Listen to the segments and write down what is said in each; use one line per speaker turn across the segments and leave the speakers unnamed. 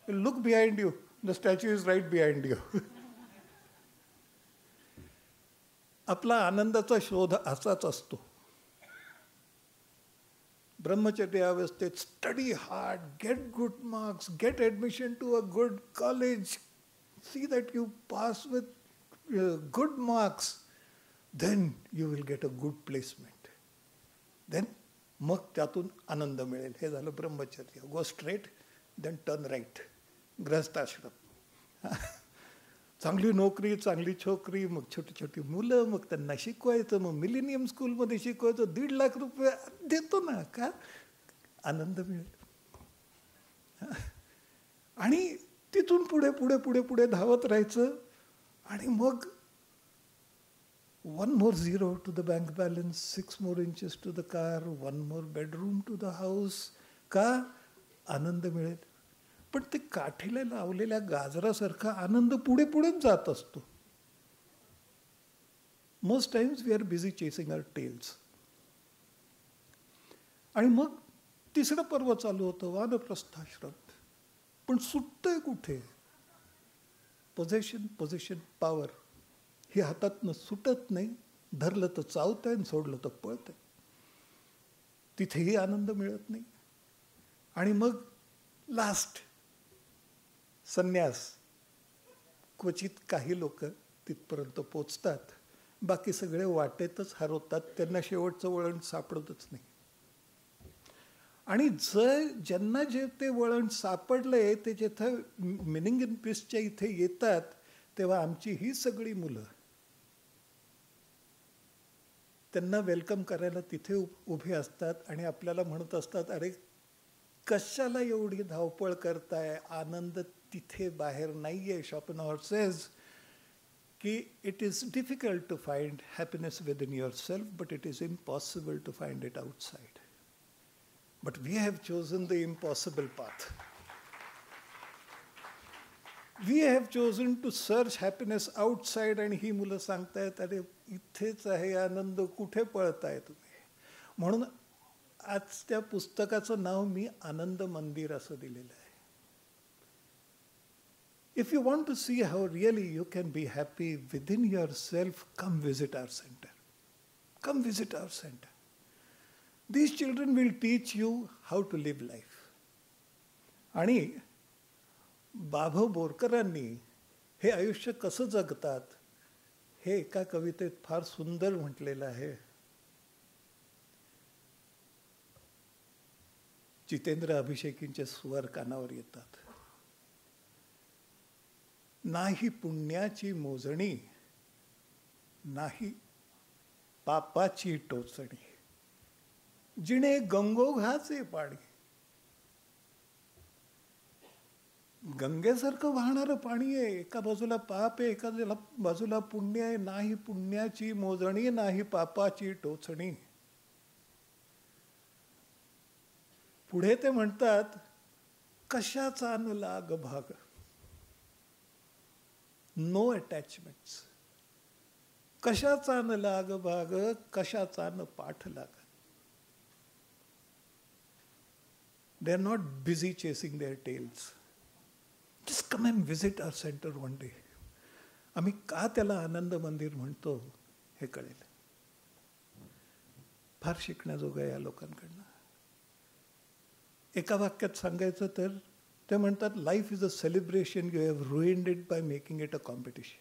Look behind you, the statue is right behind you. आपला आनंदाचा शोध असाच असतो. ब्रह्मचर्य अवस्थेत study hard, get good marks, get admission to a good college, see that you pass with good marks, then you will get a good placement. Then मग त्यातून आनंद मिळेल. हे झालं ब्रह्मचर्य. Go straight, then turn right. गृहस्थाश्रम. चांगली नोकरी, चांगली छोकरी, मग छोटी छोटी मुलं, मग त्यांना शिकवायचं, मग मिलेनियम स्कूलमध्ये शिकवायचं, 1,50,000 रुपये देतो ना, का आनंद मिळेल. आणि तिथून पुढे पुढे पुढे पुढे धावत राहायचं. आणि मग 1 more zero to the bank balance, 6 more inches to the car, 1 more bedroom to the house. का आनंद मिळेल. पण ते काठीला लावलेल्या गाजरासारखा आनंद पुढे पुढेच जात असतो. Most times we are busy chasing our tails. आणि मग तिसरं पर्व चालू होतं, वानप्रस्थाश्रम. पण सुटतंय कुठे? पोझेशन, पोझिशन, पॉवर ही हातातनं सुटत नाही. धरलं तर चावतंय आणि सोडलं तर पळतंय. तिथेही आनंद मिळत नाही. आणि मग लास्ट संन्यास. क्वचित काही लोक तिथपर्यंत पोचतात, बाकी सगळे वाटेतच हरवतात. त्यांना शेवटचं वळण सापडतच नाही. आणि ज्यांना जे ते वळण सापडलंय ते जिथं मिनिंग इन पीसच्या इथे येतात, तेव्हा आमची ही सगळी मुलं त्यांना वेलकम करायला तिथे उभे असतात आणि आपल्याला म्हणत असतात, अरे कशाला एवढी धावपळ करताय, आनंद तिथे बाहेर नाहीये. शॉपनहॉर सेज की it is difficult to find happiness within yourself, but it is impossible to find it outside. But we have chosen the impossible path. We have chosen to search happiness outside. आणि ही मुलं सांगतायत, अरे इथेच आहे आनंद, कुठे पळताय तुम्ही. म्हणून आज त्या पुस्तकाचं नाव मी आनंद मंदिर असं दिलेलं आहे. If you want to see how really you can be happy within yourself, come visit our centre. Come visit our centre. These children will teach you how to live life. आणि बाभव बोरकरांनी हे आयुष्य कसं जगतात हे एका कवितेत फार सुंदर म्हटलेलं आहे. जितेंद्र अभिषेकींचे स्वर कानावर येतात. नाही पुण्याची मोजणी, नाही पापाची टोचणी, जिणे गंगोघाचे पाणी. गंगेसारखं वाहणारं पाणी आहे. एका बाजूला पाप आहे, एका बाजूला पुण्य आहे. नाही पुण्याची मोजणी, नाही पापाची टोचणी. पुढे ते म्हणतात, कशाचा न लाग भाग, नो अटॅचमेंट्स. कशाचा न लाग भाग, कशाचा न पाठ लाग. They are not busy chasing their tails. Just come and visit our centre one day. आम्ही का त्याला आनंद मंदिर म्हणतो हे कळेल. फार शिकण्याजोगं आहे या लोकांकडनं. एका वाक्यात सांगायचं तर ते म्हणतात, life is a celebration, you have ruined it by making it a competition.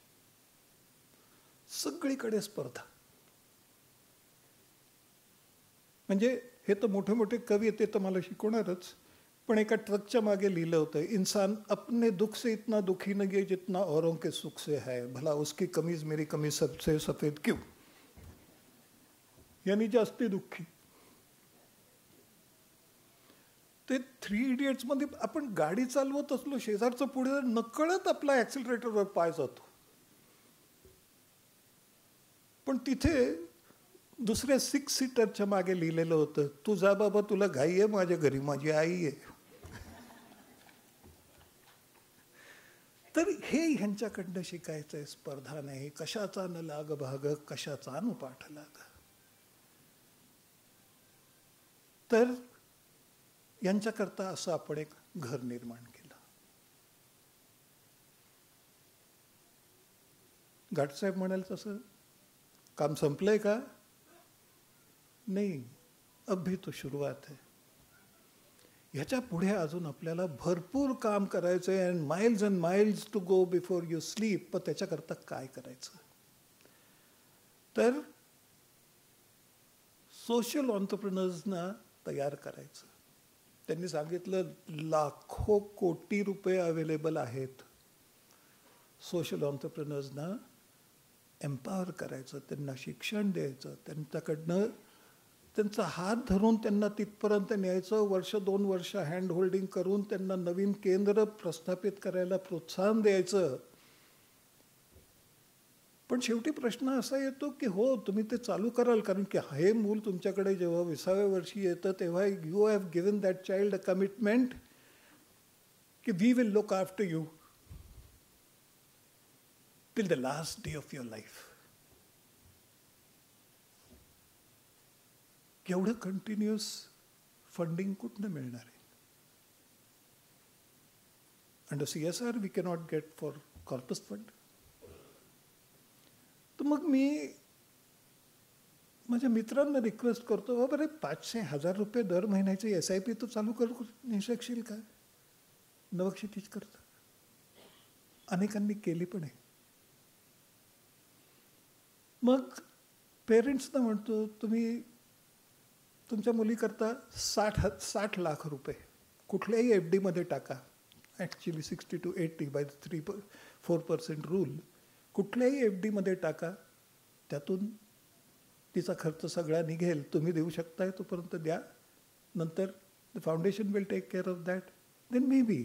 सगळीकडे स्पर्धा. म्हणजे हे तर मोठे मोठे कवी ते तर मला शिकवणारच, पण एका ट्रकच्या मागे लिहिलं होतं, इंसान अपने दुख से इतना दुखी न गे जितना औरों के सुख से है, भला उसकी कमीज मेरी कमीज सबसे सफेद क्यों. यानी जास्ती दुःखी. ते 3 इडियट्स मध्ये आपण गाडी चालवत असलो, शेजारचं पुढे नकळत आपला ऍक्सिलरेटरवर पाय जातो. पण तिथे दुसऱ्या 6 सीटरच्या मागे लिहिलेलं होतं, तू जा बाबा, तुला घाई आहे, माझ्या घरी माझी आई आहे. तर हे ह्यांच्याकडनं शिकायचं आहे. स्पर्धा नाही. कशाचा न लाग भाग, कशाचा न पाठ लाग. तर यांच्याकरता असं आपण एक घर निर्माण केलं. घाटसाहेब म्हणाल तसं, काम संपलंय का? नाही, अभी तो सुरुवात आहे. ह्याच्या पुढे अजून आपल्याला भरपूर काम करायचं आहे, and miles to go before you sleep. पण त्याच्याकरता काय करायचं? तर सोशल ऑन्टरप्रिनर्सना तयार करायचं. त्यांनी सांगितलं लाखो कोटी रुपये अवेलेबल आहेत. सोशल ऑन्टरप्रिनर्सना एम्पॉवर करायचं, त्यांना शिक्षण द्यायचं, त्यांच्याकडनं त्यांचा हात धरून त्यांना तिथपर्यंत न्यायचं, 1-2 वर्ष हँड होल्डिंग करून त्यांना नवीन केंद्र प्रस्थापित करायला प्रोत्साहन द्यायचं. पण शेवटी प्रश्न असा येतो की हो, तुम्ही ते चालू कराल, कारण की हे मूल तुमच्याकडे जेव्हा 20व्या वर्षी येतं तेव्हा you have given that child a commitment की we will look after you till the last day of your life. केवढं कंटिन्युअस फंडिंग कुठनं मिळणार आहे? Under CSR we cannot get for corpus fund. तर मग मी माझ्या मित्रांना रिक्वेस्ट करतो, बाबा रे 500-1000 रुपये दर महिन्याची SIP तू चालू करू नाही शकशील का? नवक्षितिज करता अनेकांनी केली पण आहे. मग पेरेंट्सना म्हणतो, तुम्ही तुमच्या मुलीकरता 60 लाख रुपये कुठल्याही FD मध्ये टाका. Actually 60 to 80 by 3-4% rule. कुठल्याही FD मध्ये टाका, त्यातून तिचा खर्च सगळा निघेल. तुम्ही देऊ शकताय तोपर्यंत द्या, नंतर the foundation will take care of that. Then maybe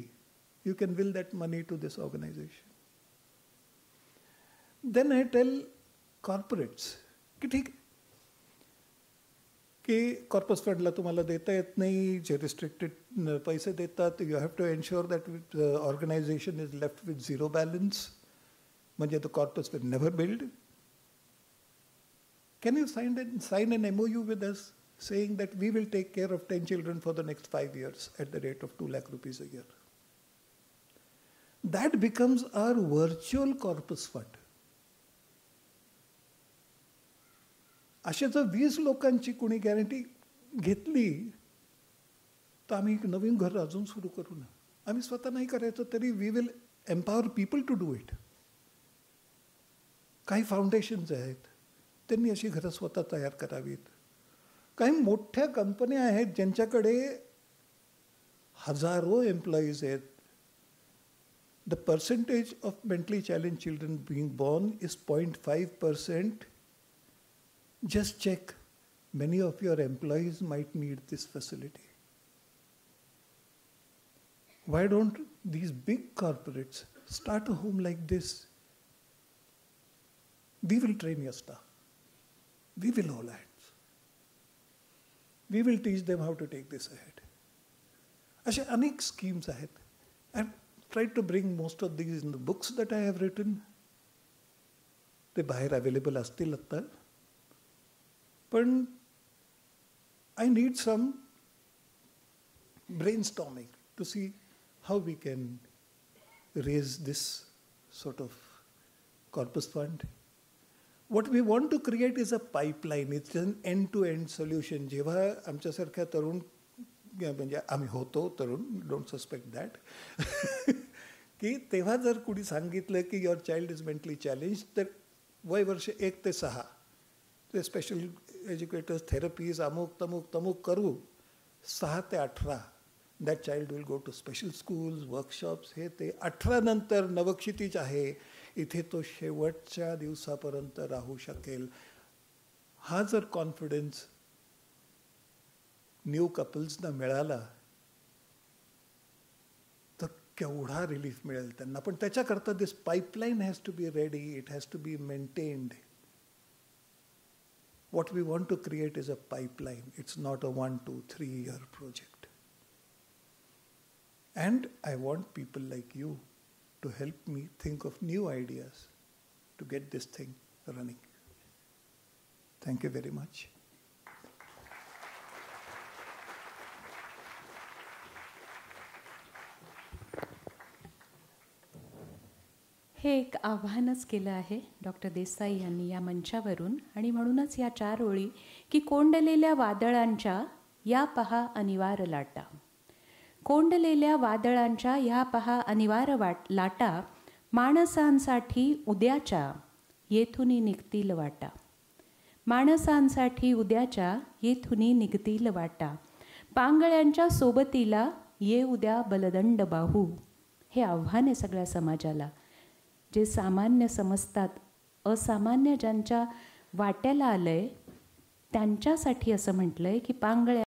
you can will that money to this organisation. Then I tell corporates की ठीक आहे की कॉर्पस फंडला तुम्हाला देता येत नाही, जे रिस्ट्रिक्टेड पैसे देतात, you have to ensure that organisation is left with zero balance, म्हणजे the corpus will never build. Can you sign an MOU with us saying that we will take care of 10 children for the next 5 years at the rate of 2 lakh rupees a year? That becomes our virtual corpus fund. अशा जर 20 लोकांची कोणी guarantee घेतली तर आम्ही एक नवीन घर अजून सुरू करू ना. आम्ही स्वतः नाही करायचं तरी we will empower people to do it. काही फाउंडेशन्स आहेत, त्यांनी अशी घरं स्वतः तयार करावीत. काही मोठ्या कंपन्या आहेत ज्यांच्याकडे हजारो एम्प्लॉईज आहेत. The percentage of mentally challenge children being born is 0.5%. Just check. Many of your employees might need this facility. Why don't these big corporates start a home like this? We will train your staff. We will hold hands. We will teach them how to take this ahead. अशा अनेक schemes आहेत. I've tried to bring most of these in the books that I have written. ते बाहेर available असतील आता. पण I need some brainstorming to see how we can raise this sort of corpus fund. What we want to create is a pipeline. It's an end-to-end solution. जेव्हा आमच्यासारख्या तरुण, म्हणजे आम्ही होतो तरुण, डोंट सस्पेक्ट दॅट, की तेव्हा जर कुणी सांगितलं की your child is mentally challenge, तर वय वर्ष 1 ते 6 ते स्पेशल एज्युकेटर्स, थेरपीज, अमुक तमुक तमुक करू. 6 ते 18 that child will go to special schools, workshops, हे ते. 18 नंतर नवक्षितिज आहे, इथे तो शेवटच्या दिवसापर्यंत राहू शकेल. हा जर कॉन्फिडन्स न्यू कपल्सना मिळाला तर केवढा रिलीफ मिळेल त्यांना. पण त्याच्याकरता this pipeline has to be ready, it has to be maintained. What we want to create is a pipeline. It's not a 1, 2, 3 year project. And I want people like you to help me think of new ideas to get this thing running. Thank you very much.
हे एक आव्हानच केलं आहे doctor Desai यांनी या मंचावरून, आणि म्हणूनच या 4 ओळी की कोंडलेल्या वादळांच्या या पहा अनिवार्य लाटा. कोंडलेल्या वादळांच्या ह्या पहा अनिवार्य लाटा, माणसांसाठी उद्याच्या येथुनी निघतील वाटा. माणसांसाठी उद्याच्या येथुनी निघतील वाटा. पांगळ्यांच्या सोबतीला ये उद्या बलदंड बाहू. हे आव्हान आहे सगळ्या समाजाला. जे सामान्य समजतात, असामान्य ज्यांच्या वाट्याला आलंय त्यांच्यासाठी असं म्हटलंय की पांगळ्या